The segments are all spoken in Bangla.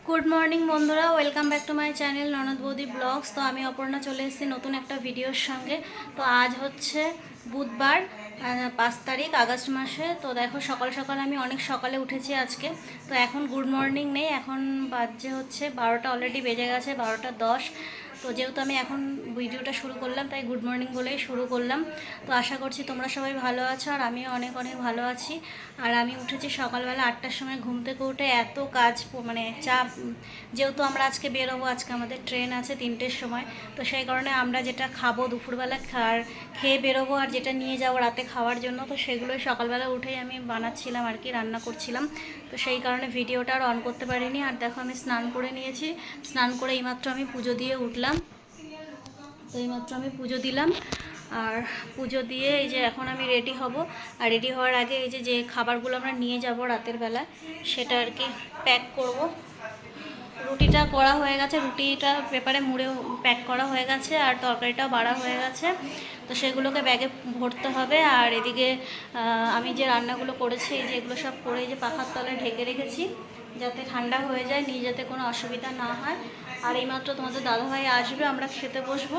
গুড মর্নিং বন্ধুরা, welcome back to my channel ননদ বৌদি ব্লগস। তো আমি অপর্ণা চলে এসেছি নতুন একটা ভিডিওর সঙ্গে। তো আজ হচ্ছে বুধবার, 5 তারিখ আগস্ট মাসে। তো দেখো সকাল সকাল আমি অনেক সকালে উঠেছি আজকে। তো এখন গুড মর্নিং নেই, এখন বাজে হচ্ছে 12টা, অলরেডি বেজে গেছে 12টা 10। তো যেহেতু আমি এখন ভিডিওটা শুরু করলাম, তাই গুড মর্নিং বলেই শুরু করলাম। তো আশা করছি তোমরা সবাই ভালো আছো, আর আমিও অনেক অনেক ভালো আছি। আর আমি উঠেছি সকালবেলা 8টার সময়, ঘুম থেকে উঠে এত কাজ মানে চাপ, যেহেতু আমরা আজকে বেরোবো, আজকে আমাদের ট্রেন আছে 3টের সময়। তো সেই কারণে আমরা যেটা খাবো দুপুরবেলা খেয়ে বেরোবো, আর যেটা নিয়ে যাবো রাতে খাওয়ার জন্য, তো সেগুলোই সকালবেলা উঠেই আমি বানাচ্ছিলাম আর কি, রান্না করছিলাম। তো সেই কারণে ভিডিওটা আর অন করতে পারিনি। আর দেখো আমি স্নান করে নিয়েছি, স্নান করে এইমাত্র আমি পুজো দিয়ে উঠলাম। তো এইমাত্র আমি পুজো দিলাম, আর পুজো দিয়ে এই যে এখন আমি রেডি হব। আর রেডি হওয়ার আগে এই যে খাবারগুলো আমরা নিয়ে যাব রাতের বেলা, সেটা আর কি প্যাক করব। রুটিটা করা হয়ে গেছে, রুটিটা পেপারে মুড়ে প্যাক করা হয়ে গেছে, আর তরকারিটাও বাড়া হয়ে গেছে। তো সেগুলোকে ব্যাগে ভরতে হবে। আর এদিকে আমি যে রান্নাগুলো করেছি, এই যে এগুলো সব করে এই যে পাখার তলায় ঢেকে রেখেছি, যাতে ঠান্ডা হয়ে যায়, নিয়ে যাতে কোনো অসুবিধা না হয়। আর এইমাত্র তোমাদের দাদাভাই আসবে, আমরা খেতে বসবো,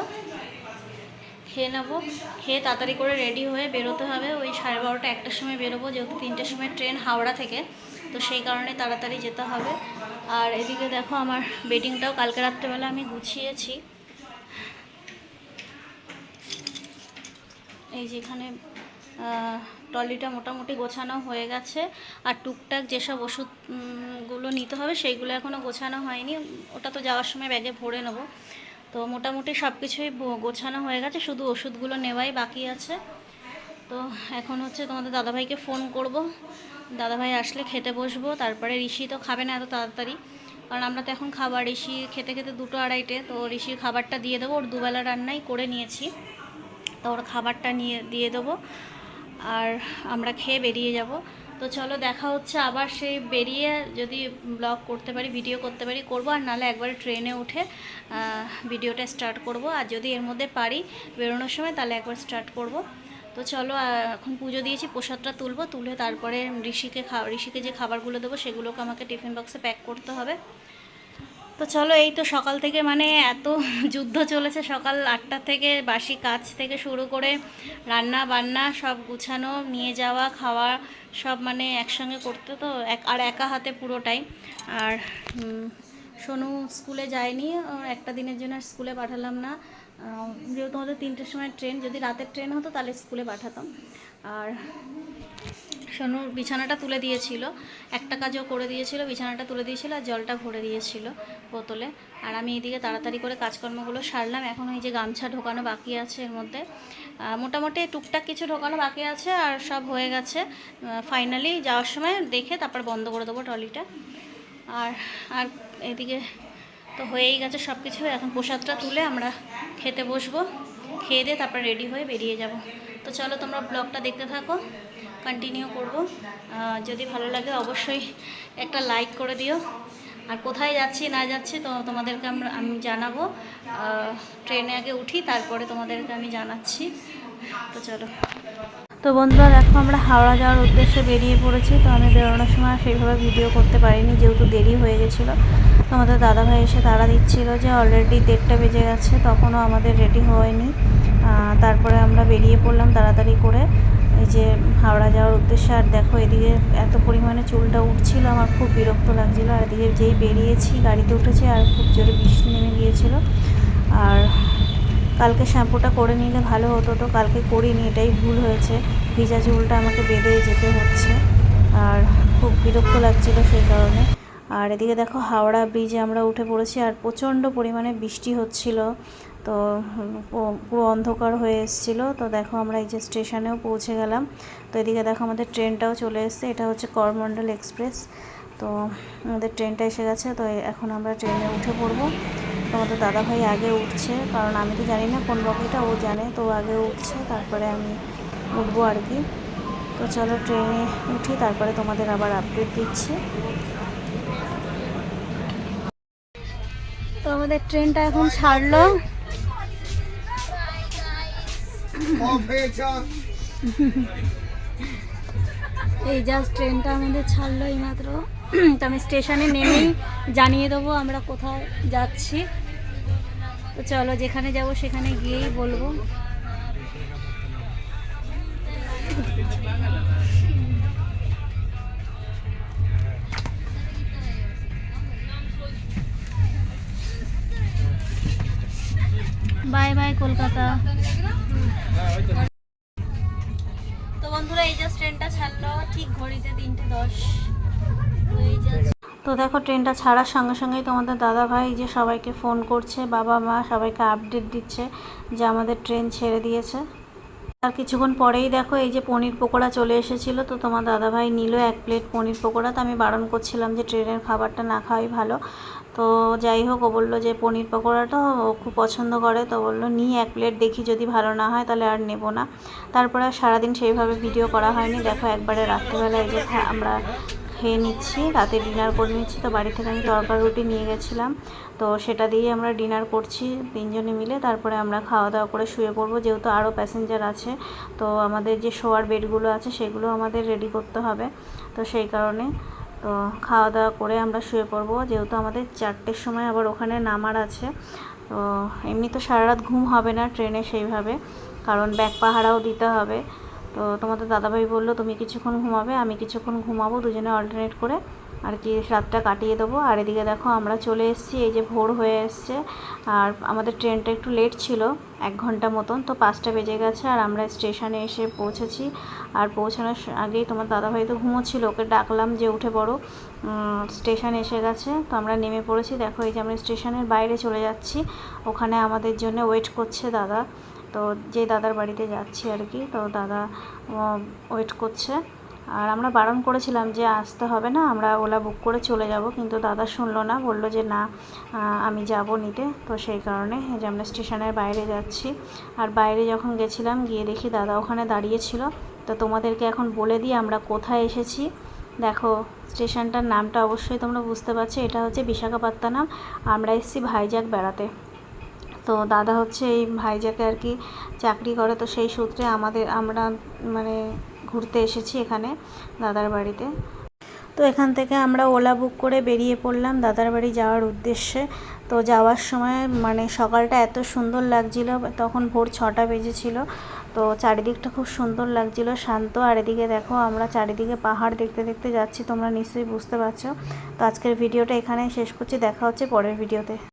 খেয়ে নেবো। খেয়ে তাড়াতাড়ি করে রেডি হয়ে বেরোতে হবে। ওই 12:30 1টার সময় বেরোবো, যেহেতু 3টের সময় ট্রেন হাওড়া থেকে। তো সেই কারণে তাড়াতাড়ি যেতে হবে। আর এদিকে দেখো আমার বেডিংটাও কালকে রাত্রেবেলা আমি গুছিয়েছি। এই যেখানে ট্রলিটা মোটামুটি গোছানো হয়ে গেছে। আর টুকটাক যেসব ওষুধগুলো নিতে হবে সেইগুলো এখনও গোছানো হয়নি, ওটা তো যাওয়ার সময় ব্যাগে ভরে নেবো। তো মোটামুটি সব কিছুই গোছানো হয়ে গেছে, শুধু ওষুধগুলো নেওয়াই বাকি আছে। তো এখন হচ্ছে তোমাদের দাদাভাইকে ফোন করব, দাদাভাই আসলে খেতে বসবো। তারপরে ঋষি তো খাবে না এত তাড়াতাড়ি, কারণ আমরা তো এখন খাবার ঋষি খেতে খেতে 2টো 2:30। তো ঋষির খাবারটা দিয়ে দেবো, ওর দুবেলা রান্নাই করে নিয়েছি, তো ওর খাবারটা দিয়ে দেবো, আর আমরা খেয়ে বেরিয়ে যাব। তো চলো দেখা হচ্ছে আবার, সেই বেরিয়ে যদি ব্লগ করতে পারি, ভিডিও করতে পারি করবো, আর নাহলে একবারে ট্রেনে উঠে ভিডিওটা স্টার্ট করব। আর যদি এর মধ্যে পারি বেরোনোর সময়, তাহলে একবার স্টার্ট করব। তো চলো, এখন পুজো দিয়েছি, প্রসাদটা তুলবো, তুলে তারপরে ঋষিকে যে খাবারগুলো দেবো সেগুলোকে আমাকে টিফিন বক্সে প্যাক করতে হবে। তো চলো, এই তো সকাল থেকে মানে এত যুদ্ধ চলেছে, সকাল 8টা থেকে বাসি কাজ থেকে শুরু করে রান্না বান্না সব গুছানো, নিয়ে যাওয়া, খাওয়া, সব মানে একসঙ্গে করতে, তো আর একা হাতে পুরোটাই। আর সোনু স্কুলে যায়নি, একটা দিনের জন্য স্কুলে পাঠালাম না, যেহেতু আমাদের 3টের সময় ট্রেন। যদি রাতের ট্রেন হতো তাহলে স্কুলে পাঠাতাম। আর সোনুর বিছানাটা তুলে দিয়েছিল, একটা কাজও করে দিয়েছিল, বিছানাটা তুলে দিয়েছিল আর জলটা ভরে দিয়েছিল বোতলে। আর আমি এদিকে তাড়াতাড়ি করে কাজকর্মগুলো সারলাম। এখন এই যে গামছা ঢোকানো বাকি আছে, এর মধ্যে মোটামুটি টুকটাক কিছু ঢোকানো বাকি আছে, আর সব হয়ে গেছে। ফাইনালি যাওয়ার সময় দেখে তারপর বন্ধ করে দেবো ট্রলিটা। আর আর এদিকে তো হয়েই গেছে সব কিছু। এখন প্রসাদটা তুলে আমরা খেতে বসবো, খেয়ে দিয়ে তারপর রেডি হয়ে বেরিয়ে যাব। তো চলো, তোমরা ব্লগটা দেখতে থাকো, কন্টিনিউ করব। যদি ভালো লাগে অবশ্যই একটা লাইক করে দিও। আর কোথায় যাচ্ছি না যাচ্ছি তো তোমাদেরকে আমি জানাবো। ট্রেনে আগে উঠি, তারপরে তোমাদেরকে আমি জানাচ্ছি। তো চলো। তো বন্ধুরা দেখো, আমরা হাওড়া যাওয়ার উদ্দেশ্যে বেরিয়ে পড়েছি। তো আমি বেরোনোর সময় সেইভাবে ভিডিও করতে পারিনি, যেহেতু দেরি হয়ে গেছিলো। তো আমাদের দাদাভাই এসে তাড়া দিচ্ছিলো যে অলরেডি 1:30 বেজে গেছে, তখনও আমাদের রেডি হয়নি। তারপরে আমরা বেরিয়ে পড়লাম তাড়াতাড়ি করে, এই যে হাওড়া যাওয়ার উদ্দেশ্যে। আর দেখো এদিকে এত পরিমাণে চুলটা উঠছিল, আমার খুব বিরক্ত লাগছিলো। আর এদিকে যেই বেরিয়েছি, গাড়িতে উঠেছি, আর খুব জোরে বৃষ্টি নেমে গিয়েছিলো। আর কালকে শ্যাম্পুটা করে নিলে ভালো হতো, তো কালকে করিনি, এটাই ভুল হয়েছে। ভিজা চুলটা আমাকে বেঁধে যেতে হচ্ছে, আর খুব বিরক্ত লাগছিলো সেই কারণে। আর এদিকে দেখো হাওড়া ব্রিজে আমরা উঠে পড়েছি, আর প্রচণ্ড পরিমাণে বৃষ্টি হচ্ছিল, তো পুরো অন্ধকার হয়ে এসেছিলো। তো দেখো আমরা এই যে স্টেশনেও পৌঁছে গেলাম। তো এদিকে দেখো আমাদের ট্রেনটাও চলে এসেছে, এটা হচ্ছে করমণ্ডল এক্সপ্রেস। তো আমাদের ট্রেনটা এসে গেছে। তো এখন আমরা ট্রেনে উঠে পড়বো। তোমাদের দাদাভাই আগে উঠছে, কারণ আমি তো জানি না কোন বগিটা, ও জানে, তো আগে উঠছে, তারপরে আমি উঠবো আর কি। তো চলো ট্রেনে উঠি, তারপরে তোমাদের আবার আপডেট দিচ্ছি। তো আমাদের ট্রেনটা এখন ছাড়লো। এই জাস্ট ট্রেনটা আমাদের ছাড়লো এইমাত্র। তো আমি স্টেশনে নেমেই জানিয়ে দেবো আমরা কোথায় যাচ্ছি। তো চলো, যেখানে যাব সেখানে গিয়েই বলবো। Bye bye Kolkata. তো বন্ধুরা, এই জাস্ট ট্রেনটা ছাড়লো, ঠিক ঘড়িতে 3:10। তো দেখো, ট্রেনটা ছাড়ার সঙ্গে সঙ্গেই তোমাদের দাদাভাই যে সবাইকে ফোন করছে, বাবা মা সবাইকে আপডেট দিচ্ছে যে আমাদের ট্রেন ছেড়ে দিয়েছে। আর কিছুক্ষণ পরেই দেখো এই যে পনির পকোড়া চলে এসেছিলো। তো তোমার দাদাভাই নিল 1 প্লেট পনির পকোড়া। তো আমি বারণ করছিলাম যে ট্রেনের খাবারটা না খাওয়াই ভালো। তো যাই হোক, ও বললো যে পনির পকোড়াটা ও খুব পছন্দ করে, তো বললো নিই 1 প্লেট, দেখি যদি ভালো না হয় তাহলে আর নেব না। তারপরে সারাদিন সেইভাবে ভিডিও করা হয়নি। দেখো একবারে রাত্রিবেলা এই যে আমরা খেয়ে নিচ্ছি, রাতে ডিনার করে নিচ্ছি। তো বাড়ি থেকে আমি তরকারি রুটি নিয়ে গেছিলাম, তো সেটা দিয়েই আমরা ডিনার করছি 3 জনে মিলে। তারপরে আমরা খাওয়া দাওয়া করে শুয়ে পড়বো, যেহেতু আরও প্যাসেঞ্জার আছে। তো আমাদের যে শোয়ার বেডগুলো আছে সেগুলো আমাদের রেডি করতে হবে, তো সেই কারণে তো খাওয়া দাওয়া করে আমরা শুয়ে পড়বো, যেহেতু আমাদের 4টের সময় আবার ওখানে নামার আছে। তো এমনি তো সারা রাত ঘুম হবে না ট্রেনে সেইভাবে, কারণ ব্যাগ পাহারাও দিতে হবে। তো তোমাদের দাদাভাই বললো তুমি কিছুক্ষণ ঘুমাবে, আমি কিছুক্ষণ ঘুমাবো, দুজনে অল্টারনেট করে আর কি রাতটা কাটিয়ে দেবো। আর এদিকে দেখো আমরা চলে এসেছি, এই যে ভোর হয়ে এসছে। আর আমাদের ট্রেনটা একটু লেট ছিল, 1 ঘন্টা মতন। তো 5টা বেজে গেছে আর আমরা স্টেশনে এসে পৌঁছেছি। আর পৌঁছানোর আগেই তোমার দাদাভাই তো ঘুমোচ্ছিল, ওকে ডাকলাম যে উঠে পড়ো, স্টেশন এসে গেছে। তো আমরা নেমে পড়েছি। দেখো এই যে আমরা স্টেশনের বাইরে চলে যাচ্ছি, ওখানে আমাদের জন্য ওয়েট করছে দাদা। তো যে দাদার বাড়িতে যাচ্ছি আর কি, তো দাদা ওয়েট করছে। আর আমরা বারণ করেছিলাম যে আসতে হবে না, আমরা ওলা বুক করে চলে যাব, কিন্তু দাদা শুনলো না, বললো যে না আমি যাব নিতে। তো সেই কারণে যে আমরা স্টেশনের বাইরে যাচ্ছি। আর বাইরে যখন গেছিলাম, গিয়ে দেখি দাদা ওখানে দাঁড়িয়েছিল। তো তোমাদেরকে এখন বলে দিই আমরা কোথায় এসেছি। দেখো স্টেশনটার নামটা অবশ্যই তোমরা বুঝতে পারছো, এটা হচ্ছে বিশাখাপত্তনম। আমরা এসেছি ভাইজ্যাক বেড়াতে। তো দাদা হচ্ছে এই ভাইজ্যাকে আর কি চাকরি করে, তো সেই সূত্রে আমরা মানে ঘুরতে এসেছি এখানে দাদার বাড়িতে। তো এখান থেকে আমরা ওলা বুক করে বেরিয়ে পড়লাম দাদার বাড়ি যাওয়ার উদ্দেশ্যে। তো যাওয়ার সময় মানে সকালটা এত সুন্দর লাগছিল, তখন ভোর 6টা বেজেছিল। তো চারিদিকটা খুব সুন্দর লাগছিল, শান্ত। আর এদিকে দেখো আমরা চারিদিকে পাহাড় দেখতে দেখতে যাচ্ছি, তোমরা নিশ্চয়ই বুঝতে পারছো। তো আজকের ভিডিওটা এখানেই শেষ করছি, দেখা হচ্ছে পরের ভিডিওতে।